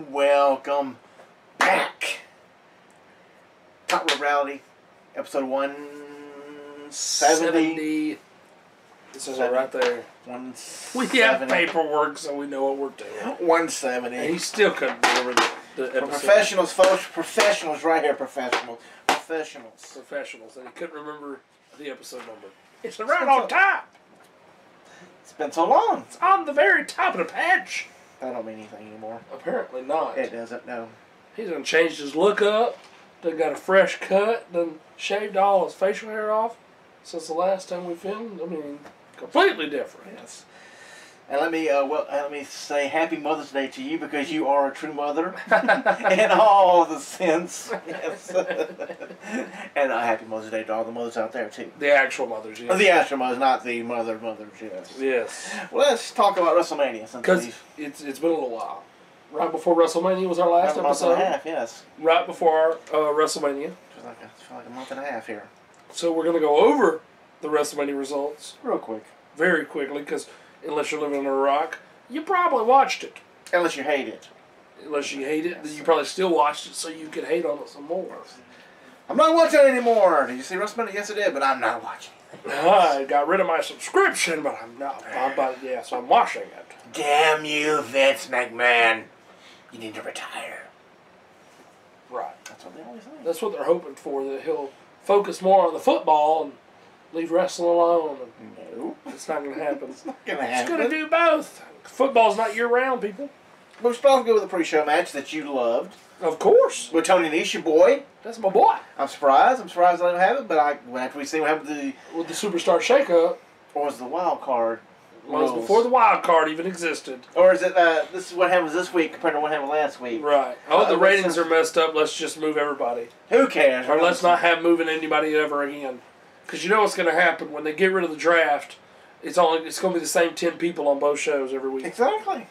Welcome back. Top Rope Reality, episode 170. This is it right there. 170. We have paperwork, so we know what we're doing. 170. And he still couldn't remember the episode. Professionals, folks. Professionals, right here. Professionals. Professionals. And he couldn't remember the episode number. It's right on top. It's been so long. It's on the very top of the patch. That don't mean anything anymore. Apparently not. It doesn't, no. He's done changed his look up. Done got a fresh cut. Done shaved all his facial hair off since the last time we filmed. I mean, completely different. Yes. And let me say Happy Mother's Day to you because you are a true mother in all the sense. Yes. And Happy Mother's Day to all the mothers out there too. The actual mothers, yes. The actual mothers, not the mothers, yes. Yes. Well, let's talk about WrestleMania. Because it's been a little while. Right before WrestleMania was our last episode. A month and a half, yes. Right before WrestleMania. It feels like a month and a half here. So we're going to go over the WrestleMania results. Real quick. Very quickly, because unless you're living under a rock, you probably watched it. Unless you hate it. Unless you hate it, then you probably still watched it so you could hate on it some more. I'm not watching it anymore. Did you see WrestleMania? Yes, I did, but I'm not watching it. I got rid of my subscription, but I'm not. So I'm watching it. Damn you, Vince McMahon. You need to retire. Right. That's what they always say. That's what they're hoping for, that he'll focus more on the football and leave wrestling alone. No. It's not going to happen. It's not going to happen. It's going to do both. Football's not year-round, people. We're supposed to go with a pre-show match that you loved. Of course. With Tony Nese, your boy. That's my boy. I'm surprised I don't have it, but after we see what happened with the Superstar Shakeup. Or was the wild card? Well, it was before the wild card even existed. Or is it, this is what happens this week compared to what happened last week? Right. Oh, the ratings are messed up. Let's just move everybody. Who cares? Or let's not have moving anybody ever again. Because you know what's going to happen when they get rid of the draft. It's going to be the same 10 people on both shows every week. Exactly.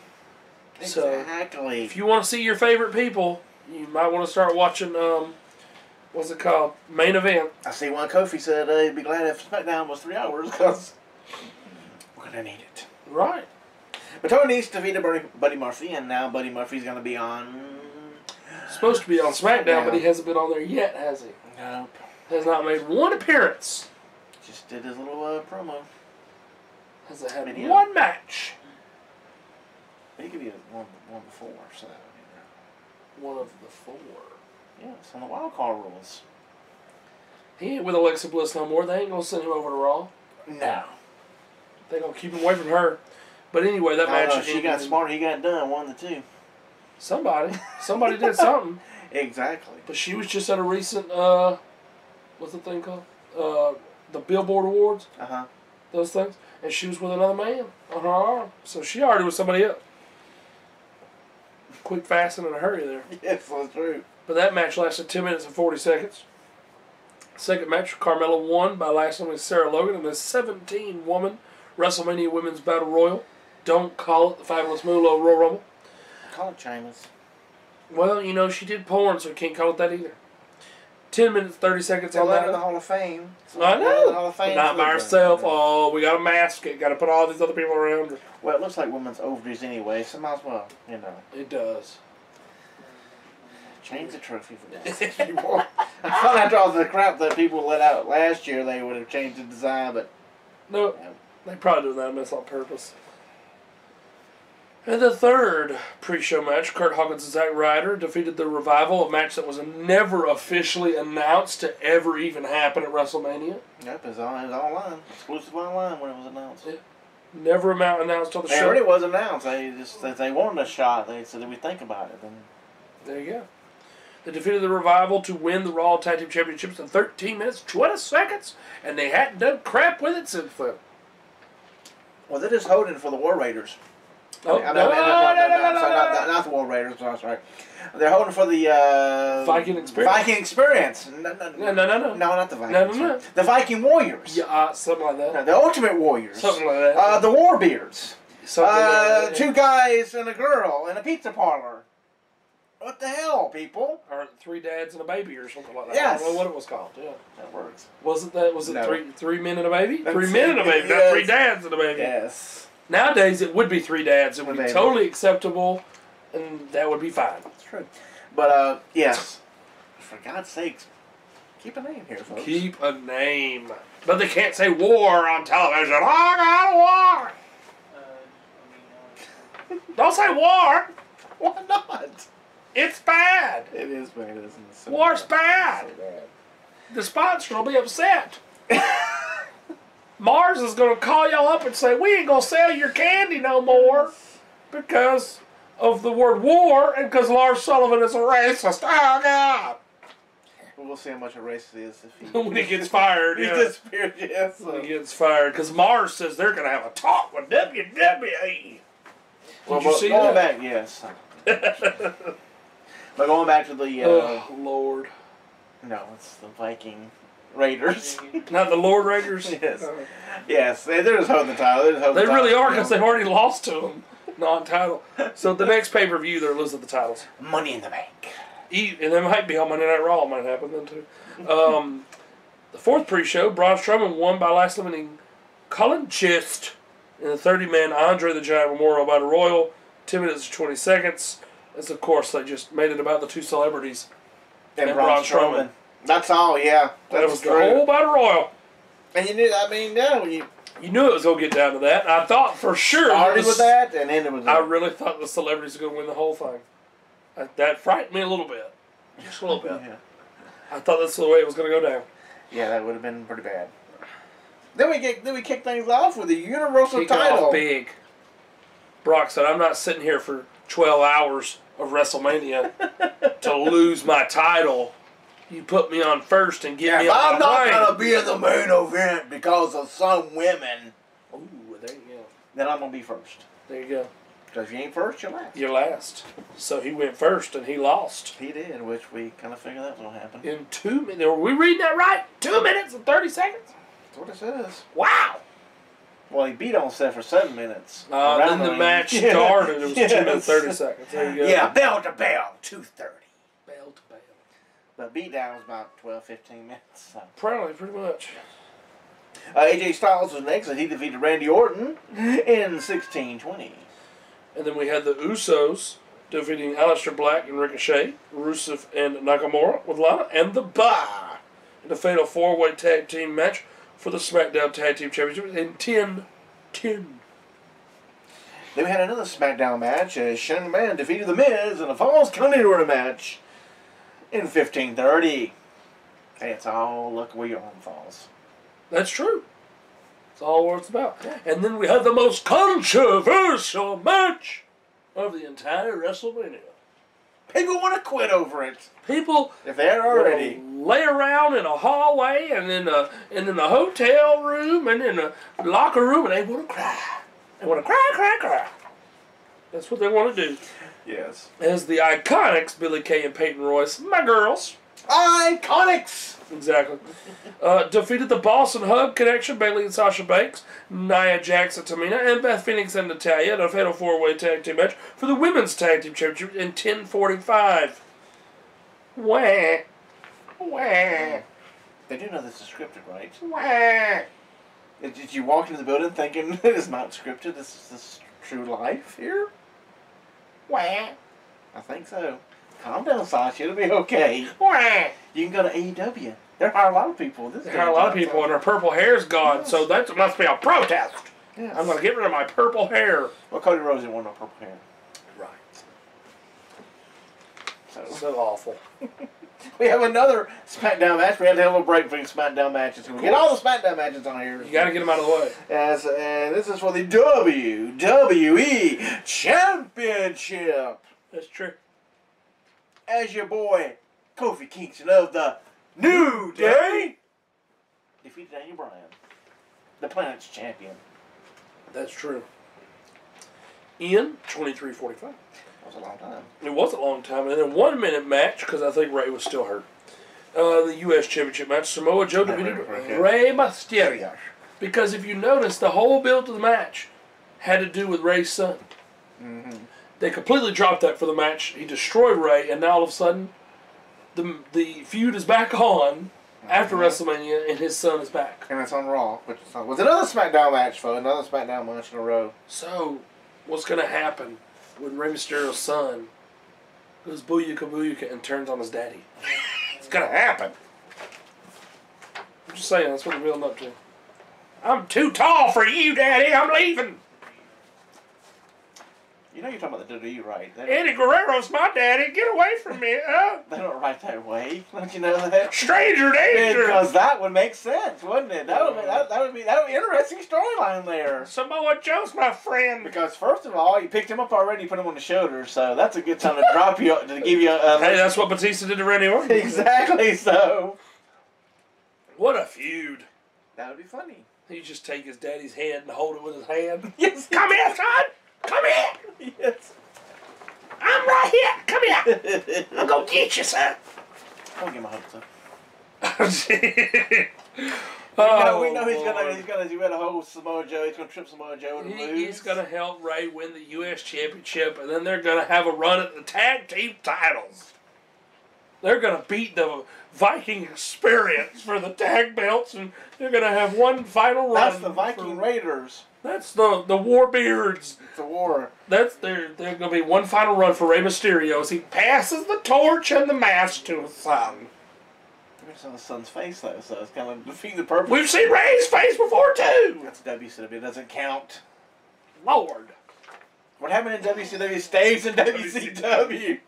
So, exactly. If you want to see your favorite people, you might want to start watching, what's it called? Main Event. I see one Kofi said he'd be glad if SmackDown was 3 hours because we're going to need it. Right. But Tony Nese defeated Buddy Murphy, and now Buddy Murphy's going to be on... Supposed to be on SmackDown, but he hasn't been on there yet, has he? Nope. Has not made one appearance. Just did his little promo. Has it had one match? He could be one before, so... One of the 4. Yeah, it's on the wild card rules. He ain't with Alexa Bliss no more. They ain't going to send him over to Raw. No. They're going to keep him away from her. But anyway, that match... She got smart. He got done. 1-2. Somebody did something. Exactly. But she was just at a recent, what's the thing called? The Billboard Awards. Uh-huh. Those things. And she was with another man on her arm. So she already was somebody else. Quick, fast, and in a hurry there. Yes, that's true. But that match lasted 10 minutes and 40 seconds. Second match, Carmella won by last name Sarah Logan in the 17-woman WrestleMania Women's Battle Royal. Don't call it the Fabulous Moolah Royal Rumble. Call it Sheamus. Well, you know, she did porn, so you can't call it that either. 10 minutes, 30 seconds on that. In the Hall of Fame. So I know. Hall of Fame But not by herself. Oh, we got to mask it. Got to put all these other people around her. Well, it looks like women's ovaries anyway, so might as well, you know. It does. Change the trophy for this. I thought after all the crap that people let out last year, they would have changed the design, but... Nope. They probably doing that mess on purpose. And the third pre-show match, Curt, Hawkins, and Zack Ryder defeated the Revival, a match that was never officially announced to ever even happen at WrestleMania. Yep, it was online. Exclusive online when it was announced. Yeah. Never announced on the show. It already was announced. They wanted a shot. They said, "Did we think about it?" And there you go. They defeated the Revival to win the Raw Tag Team Championships in 13 minutes, 20 seconds, and they hadn't done crap with it since then. Well, they're just holding for the War Raiders. Oh, Sorry, not the War Raiders. Sorry. They're holding for the Viking Experience. Viking Experience. No, not the Vikings. No. The Viking Warriors. Yeah, something like that. No, the Ultimate Warriors. Something like that. The Warbeards. Something like that. 2 guys and a girl in a pizza parlor. What the hell, people? Or 3 dads and a baby or something like that. Yes. I don't know what it was called. Yeah. That works. Wasn't that? Was it No. three men and a baby? That's 3 men and a baby, yes. not 3 dads and a baby. Yes. Nowadays, it would be 3 dads. It would be Maybe. totally acceptable, and that would be fine. That's true. But, yes. For God's sakes, keep a name here, folks. Keep a name. But they can't say war on television. Oh, I got a war. Don't say war. Why not? It's bad. It is bad, isn't it? So War's bad. bad. So bad. The sponsor will be upset. Mars is going to call y'all up and say, we ain't going to sell your candy no more because of the word war and because Lars Sullivan is a racist. Oh, God. But we'll see how much a racist is if he... When he gets fired, He yeah. disappeared, yes. So. When he gets fired. Because Mars says they're going to have a talk with WWE. Did you see going that? back, yes. But going back to the... Oh, Lord. No, it's the Viking Raiders. Not the Lord Raiders? Yes. Yes, they're just holding the title. They really are because they've already lost to them. Non-title. So the next pay-per-view, they're losing the titles. Money in the Bank. And that might be on Monday Night Raw. Might happen then, too. The 4th pre-show, Braun Strowman won by last limiting Colin Jost in the 30-man André the Giant Memorial Battle Royal. 10 minutes and 20 seconds. As, of course, they just made it about the 2 celebrities. And Braun Strowman. That's all, yeah. That was the whole Battle Royal. And you knew, I mean, yeah, when you knew it was going to get down to that. And I thought for sure. Started with that and ended with that. I really thought the celebrities were going to win the whole thing. That frightened me a little bit. Just a little bit. Yeah. I thought that's the way it was going to go down. Yeah, that would have been pretty bad. Then we kick things off with the Universal Kick title. off big. Brock said, I'm not sitting here for 12 hours of WrestleMania to lose my title. You put me on first and give me If up I'm my not plane. going to be in the main event because of some women, Ooh, there you go. then I'm going to be first. There you go. Because if you ain't first, you're last. You're last. So he went first and he lost. He did, which we kind of figured that was going to happen. In 2 minutes. Were we reading that right? 2 minutes and 30 seconds? That's what it says. Wow. Well, he beat on Seth for 7 minutes. Then the match started. It was 2 minutes 30 seconds. There you go. Yeah, bell to bell, 2:30. Bell to bell. But beatdown was about 12, 15 minutes. So. Probably, pretty much. AJ Styles was next, and he defeated Randy Orton in 16-20. And then we had the Usos defeating Aleister Black and Ricochet, Rusev and Nakamura with Lana, and the Bar in a fatal 4-way tag team match for the SmackDown Tag Team Championship in 10-10. Then we had another SmackDown match as Shane McMahon defeated The Miz in a Falls Count Anywhere match in 15-30. Hey, it's all luck where your arm falls. That's true. That's all what it's about. And then we had the most controversial match of the entire WrestleMania. People want to quit over it. People, if they're already lay around in a hallway and in a hotel room and in a locker room and they want to cry. They want to cry. That's what they want to do. Yes. As the IIconics, Billie Kay and Peyton Royce, my girls. IIconics! Exactly. Defeated the Boss and Hug Connection, Bayley and Sasha Banks, Nia Jax and Tamina, and Beth Phoenix and Natalya in a fatal 4-way tag team match for the Women's Tag Team Championship in 10:45. Wah. Wah. They do know this is scripted, right? Wah. Did you walk into the building thinking it is not scripted? This is true life here? Wah. I think so. Calm down, Sasha. It'll be okay. Wah. You can go to AEW. There are a lot of people. There are a lot of people, and her purple hair's gone, yes. So that must be a protest. Yes. I'm going to get rid of my purple hair. Well, Cody Rhodes didn't want no purple hair. Right. So awful. we have another SmackDown match. We had to have a little break between SmackDown matches. So we get all the SmackDown matches on here. You got to get them out of the way. Yes, and this is for the WWE Championship. That's true. As your boy Kofi Kingston of the New Day defeated Daniel Bryan, the planet's champion. That's true. In 23:45. That was a long time. It was a long time. And in a 1 minute match, because I think Ray was still hurt. The U.S. Championship match, Samoa Joe defeated Rey Mysterio. Because if you notice, the whole build to the match had to do with Ray's son. Mm-hmm. They completely dropped that for the match. He destroyed Ray, and now all of a sudden, the feud is back on after WrestleMania, and his son is back. And it's on Raw, which was another SmackDown match, folks. Another SmackDown match in a row. So, what's going to happen when Rey Mysterio's son goes booyaka booyaka and turns on his daddy? It's going to happen. I'm just saying, that's what they're building up to. I'm too tall for you, Daddy. I'm leaving. You know you're talking about the WWE, right? Eddie Guerrero's my daddy. Get away from me. They don't write that way. Don't you know that? Stranger danger. Because that would make sense, wouldn't it? That would be an interesting storyline there. Samoa Joe's my friend. Because first of all, you picked him up already, you put him on the shoulder, so that's a good time to drop you, to give you a... Hey, that's what Batista did to Randy Orton. Exactly, so... What a feud. That would be funny. He'd just take his daddy's head and hold it with his hand. Yes. Come here, son. Come here. Yes. I'm right here. Come here. I'm going to get you, son. Don't get my hopes up. We know he's gonna hold Samoa Joe. He's gonna trip Samoa Joe and lose. He's gonna help Ray win the U.S. Championship, and then they're gonna have a run at the tag team titles. They're gonna beat the Viking Experience for the tag belts, and they're gonna have one final run. That's the Viking Raiders. That's the Warbeards. It's a war. They're gonna be one final run for Rey Mysterio as he passes the torch and the mask to his son. It's on his son's face though, so it's kind of defeating the purpose. We've seen Ray's face before too. That's WCW. It doesn't count. Lord. What happened in WCW stays in WCW.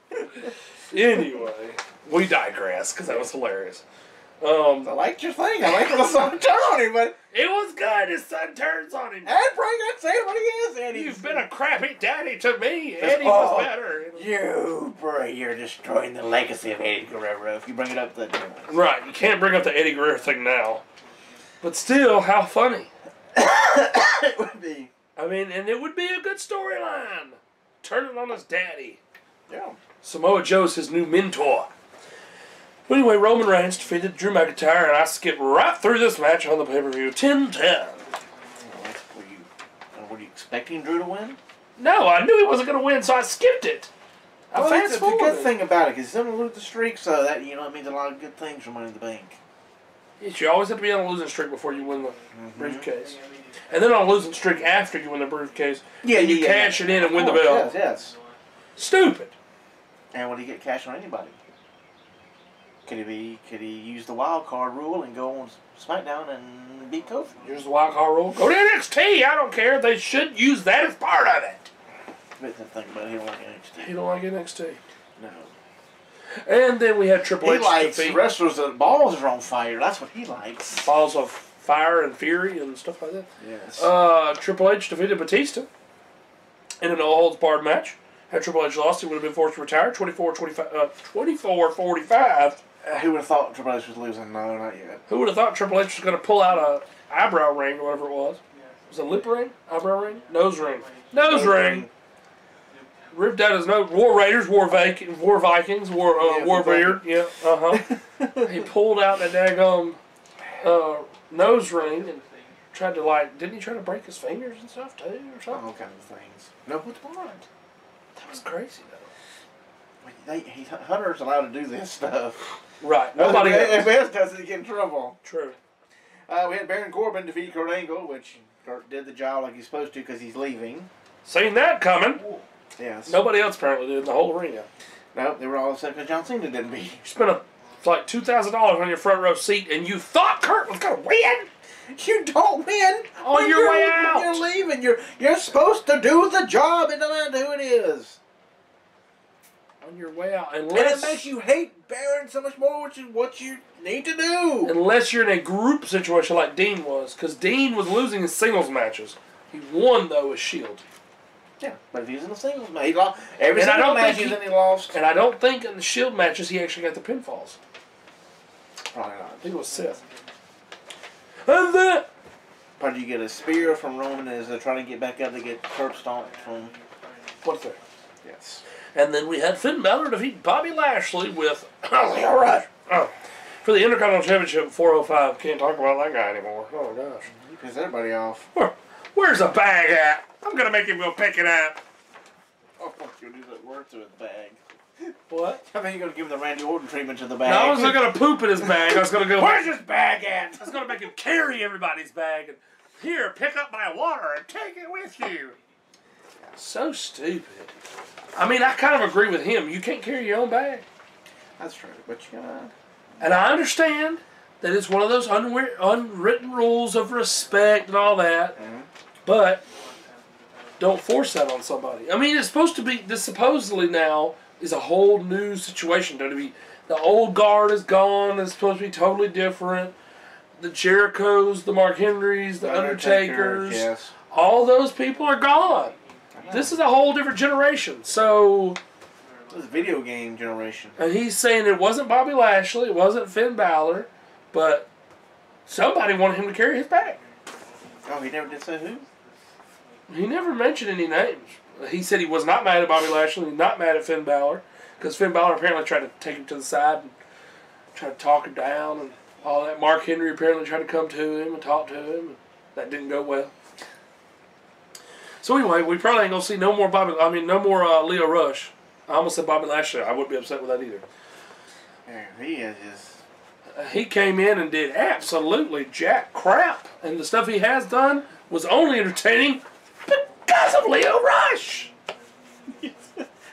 Anyway, we digress because that was hilarious. I liked your thing. I liked when the son turned on him, but it was good. His son turns on him. And Frank, that's saying what he is, Eddie. You've been a crappy daddy to me. Eddie was better. You're destroying the legacy of Eddie Guerrero if you bring it up to that. Right, you can't bring up the Eddie Guerrero thing now. But still, how funny. It would be. I mean, and it would be a good storyline. Turning on his daddy. Yeah. Samoa Joe's his new mentor. But anyway, Roman Reigns defeated Drew McIntyre, and I skipped right through this match on the pay-per-view. 10-10. Were you expecting Drew to win? No, I knew he wasn't going to win, so I skipped it. That's the good thing about it, because he's going to lose the streak, so that, it means a lot of good things from Money in the Bank. Yes, you always have to be on a losing streak before you win the briefcase. And then on a losing streak after you win the briefcase, you cash it in and win the belt. Yes. Stupid. And would he get cash on anybody? Could he use the wild card rule and go on SmackDown and beat Kofi? Use the wild card rule. Go to NXT. I don't care. They should use that as part of it. But the thing about it, he don't like NXT. He don't like NXT. No. And then we had Triple H. He likes wrestlers that balls are on fire. That's what he likes. Balls of fire and fury and stuff like that. Yes. Triple H defeated Batista in an all-holds-barred match. Had Triple H lost, he would have been forced to retire. 24-45. Who would have thought Triple H was losing? No, not yet. Who would have thought Triple H was going to pull out a eyebrow ring or whatever it was? Was it a lip ring? Eyebrow ring? Nose ring. Nose ring. Ripped out his nose. War Raiders, War Vikings, Warbeard. Yeah, He pulled out that daggum nose ring and tried to, didn't he try to break his fingers and stuff too or something? All kinds of things. No, what's behind? That was crazy though. Hunter's allowed to do this stuff. Right. Nobody else does it to get in trouble. True. We had Baron Corbin defeat Kurt Angle, which Kurt did the job like he's supposed to because he's leaving. Seen that coming. Yes. Nobody else apparently did in the whole arena. No, they were all upset because John Cena didn't beat him. You spent like $2,000 on your front row seat and you thought Kurt was going to win? You don't win on your way out. You're leaving. You're supposed to do the job. It doesn't matter who it is. On your way out, and it makes you hate Baron so much more, which is what you need to do. Unless you're in a group situation like Dean was, because Dean was losing his singles matches. He won though with Shield. Yeah, but if he was in the singles match, he lost every single match he lost. And I don't think in the Shield matches he actually got the pinfalls. Probably not. I think it was Seth. And then... Probably you get a spear from Roman as they're trying to get back up to get curb stomped from... What's that? Yes. And then we had Finn Balor defeat Bobby Lashley with... All right. Oh. For the Intercontinental Championship 405. Can't talk about that guy anymore. Oh, gosh. He pissed everybody off. Where's the bag at? I'm going to make him go pick it up. Oh, you'll do that word to his bag. What? I think you're going to give him the Randy Orton treatment to the bag. No, I wasn't going to poop in his bag. I was going to go... Where's his bag at? I was going to make him carry everybody's bag. And here, pick up my water and take it with you. So stupid. I mean, I kind of agree with him. You can't carry your own bag. That's true, but you gotta... And I understand that it's one of those unwritten rules of respect and all that. Mm-hmm. But don't force that on somebody. I mean, it's supposed to be... This supposedly now is a whole new situation. The old guard is gone. It's supposed to be totally different. The Jerichos, the Mark Henrys, the Undertakers. Yes. All those people are gone. This is a whole different generation. So... It was a video game generation. And he's saying it wasn't Bobby Lashley, it wasn't Finn Balor, but somebody wanted him to carry his bag. Oh, he never did say who? He never mentioned any names. He said he was not mad at Bobby Lashley, not mad at Finn Balor, because Finn Balor apparently tried to take him to the side and try to talk him down and all that. Mark Henry apparently tried to come to him and talk to him, and that didn't go well. So anyway, we probably ain't gonna see no more Leo Rush. I almost said Bobby Lashley. I wouldn't be upset with that either. Yeah, he is just... He came in and did absolutely jack crap. And the stuff he has done was only entertaining because of Leo Rush.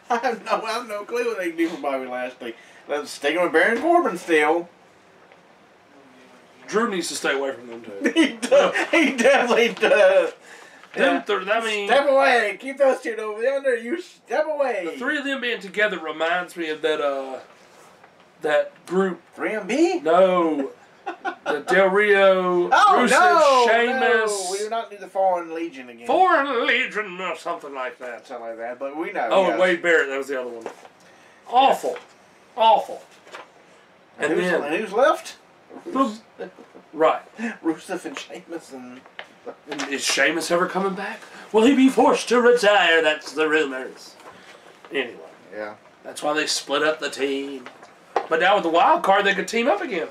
I have no clue what they can do for Bobby Lashley. Let's stick him with Baron Corbin still. Drew needs to stay away from them too. He does. He definitely does. Yeah. Step away. Keep those two over there. You step away. The three of them being together reminds me of that group. 3MB? No. The Del Rio, Rusev, Sheamus. No. We do not need the Foreign Legion again. Foreign Legion or something like that. Something like that, but we know. Oh, yes. and Wade Barrett, that was the other one. Awful. Awful. And who's left? Right. Rusev and Sheamus and... Is Sheamus ever coming back? Will he be forced to retire? That's the rumors. Anyway. Yeah. That's why they split up the team. But now with the wild card, they could team up again.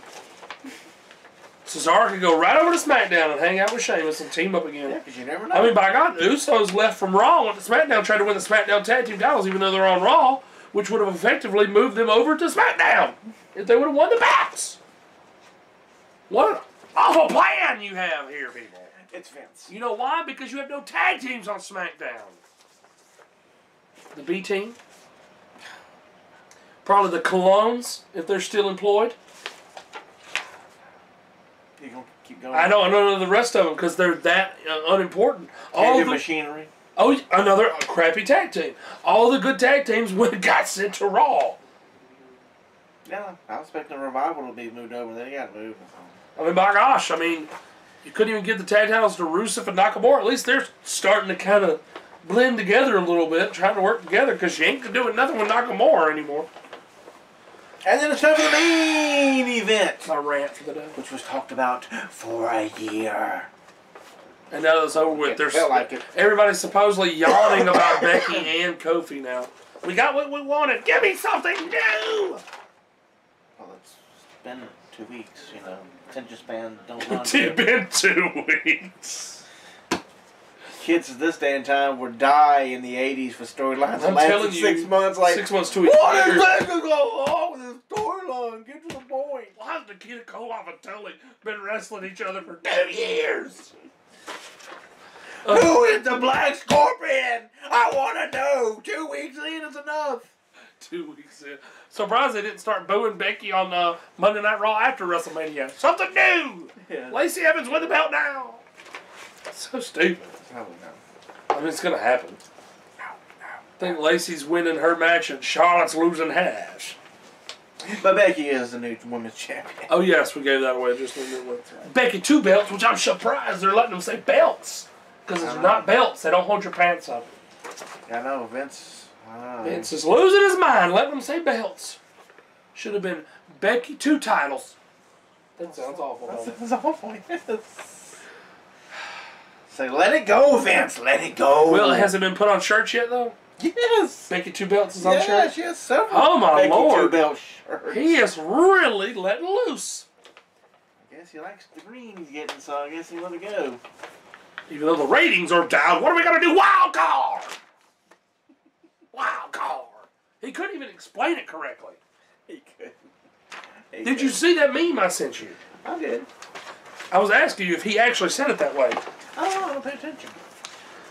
Cesaro could go right over to SmackDown and hang out with Sheamus and team up again. Yeah, because you never know. I mean, by God, Usos left from Raw, went to SmackDown, tried to win the SmackDown Tag Team titles even though they're on Raw, which would have effectively moved them over to SmackDown if they would have won the belts. What an awful plan you have here, people. It's Vince. You know why? Because you have no tag teams on SmackDown. The B team. Probably the Colons, if they're still employed. You gonna keep going? I don't know the rest of them because they're that unimportant. All the machinery. Oh, another crappy tag team. All the good tag teams got sent to Raw. Yeah, I was expecting the Revival to be moved over. They got moved. I mean, my gosh, you couldn't even give the tag titles to Rusev and Nakamura. At least they're starting to kind of blend together a little bit, trying to work together, because you ain't doing nothing with Nakamura anymore. And then it's time for the main event. My rant for the day. Which was talked about for a year. And now it's over with. It felt like it. Everybody's supposedly yawning about Becky and Kofi now. We got what we wanted. Give me something new! Well, it's been 2 weeks, Attention span don't run. It's been 2 weeks. Kids at this day and time would die in the 80s for storylines that I'm lasted telling you, 6 months. Like 6 months to a year. What is that to go on with this storyline? Get to the point. Why has Nikita Koloff and Tully been wrestling each other for 2 years? Who is the Black Scorpion? I want to know. 2 weeks in is enough. 2 weeks in. Surprised they didn't start booing Becky on Monday Night Raw after WrestleMania. Something new! Yeah. Lacey Evans with the belt now! So stupid. It's going to happen. I think Lacey's winning her match and Charlotte's losing halves. But Becky is the new women's champion. Oh, yes, we gave that away just a minute ago. Becky 2 belts, which I'm surprised they're letting them say belts. Because it's not belts. They don't hold your pants up. I know, Vince. Vince is losing his mind, letting them say belts. Should have been Becky 2 titles. That sounds awful. That sounds awful, yes. Say, let it go, Vince, let it go. Well, it hasn't been put on shirts yet, though? Yes. Becky 2 belts is on shirts? Yes, several. Oh, my Becky Lord. 2 belt shirts. He is really letting loose. I guess he likes the green he's getting, so I guess he let it go. Even though the ratings are down, what are we going to do? Wild card! Wild card! He couldn't even explain it correctly. He could. Did you see that meme I sent you? I did. I was asking you if he actually said it that way. I don't pay attention.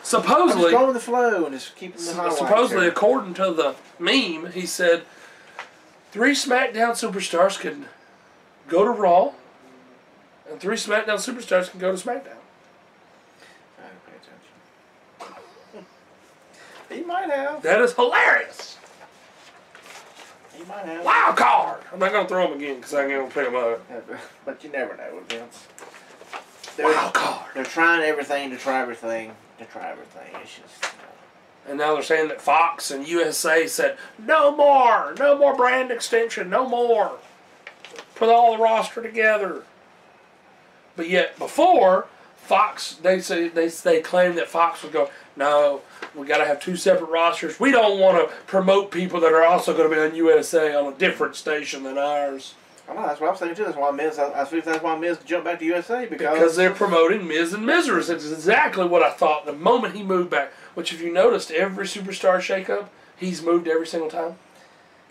Supposedly, I'm just going with the flow and just keeping the highlights. supposedly, according to the meme, he said 3 SmackDown superstars can go to Raw, and 3 SmackDown superstars can go to SmackDown. I don't pay attention. He might have. That is hilarious. He might have. Wild card. I'm not gonna throw him again because I'm gonna pick him up. But you never know with Vince. Wild card. They're trying everything to try everything to try everything. It's just. And now they're saying that Fox and USA said no more brand extension, no more. Put all the roster together. But yet before Fox, they claimed that Fox would go, no, we got to have 2 separate rosters. We don't want to promote people that are also going to be on USA on a different station than ours. I know, that's what I was thinking too. That's why Miz. I think that's why Miz jumped back to USA because they're promoting Miz and Mizers. That's exactly what I thought the moment he moved back. Which, if you noticed, every superstar shakeup, he's moved every single time.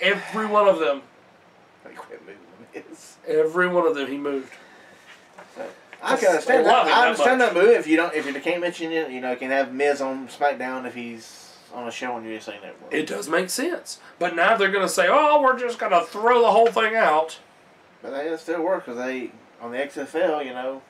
Every one of them. Quit moving Miz. Every one of them he moved. I can understand that. I understand that move. If you can't mention it, you can have Miz on SmackDown if he's on a show on USA Network. It does make sense. But now they're going to say, oh, we're just going to throw the whole thing out. But they still work because on the XFL,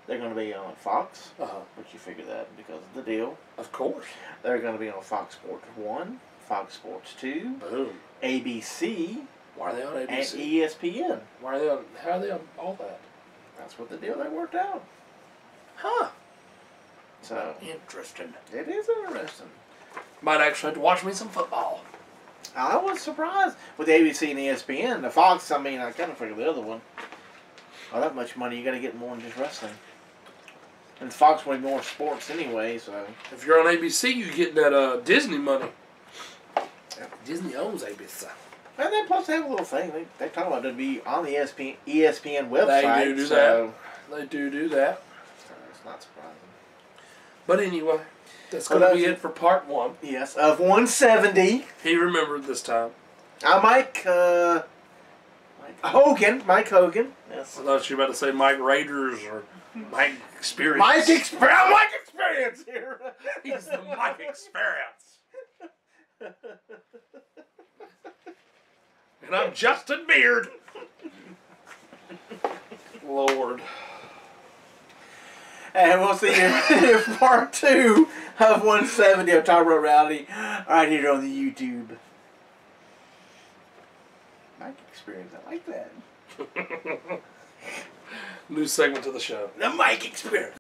they're going to be on Fox. But you figure that because of the deal. Of course. They're going to be on Fox Sports 1, Fox Sports 2, boom, ABC. Why are they on ABC? And ESPN. Why are they on? How are they on all that? That's what the deal they worked out. Huh. So interesting. It is interesting. Might actually have to watch me some football. I was surprised with the ABC and ESPN. The Fox, I kind of figured the other one. Oh, that much money, you got to get more than just wrestling. And Fox wanted more sports anyway, so. If you're on ABC, you get that Disney money. Yeah. Disney owns ABC. And then plus they have a little thing. They talk about it to be on the ESPN website. They do that. They do that. So it's not surprising. But anyway, that's going to be it for part 1. Yes, of 170. He remembered this time. Mike Hogan. Yes. I thought you were about to say Mike Raiders or Mike Experience. Mike Experience here. He's the Mike Experience. And I'm Justin Beard. Lord. And we'll see you in part 2 of 170 of Talk About Reality right here on the YouTube. Mike Experience, I like that. New segment to the show. The Mike Experience.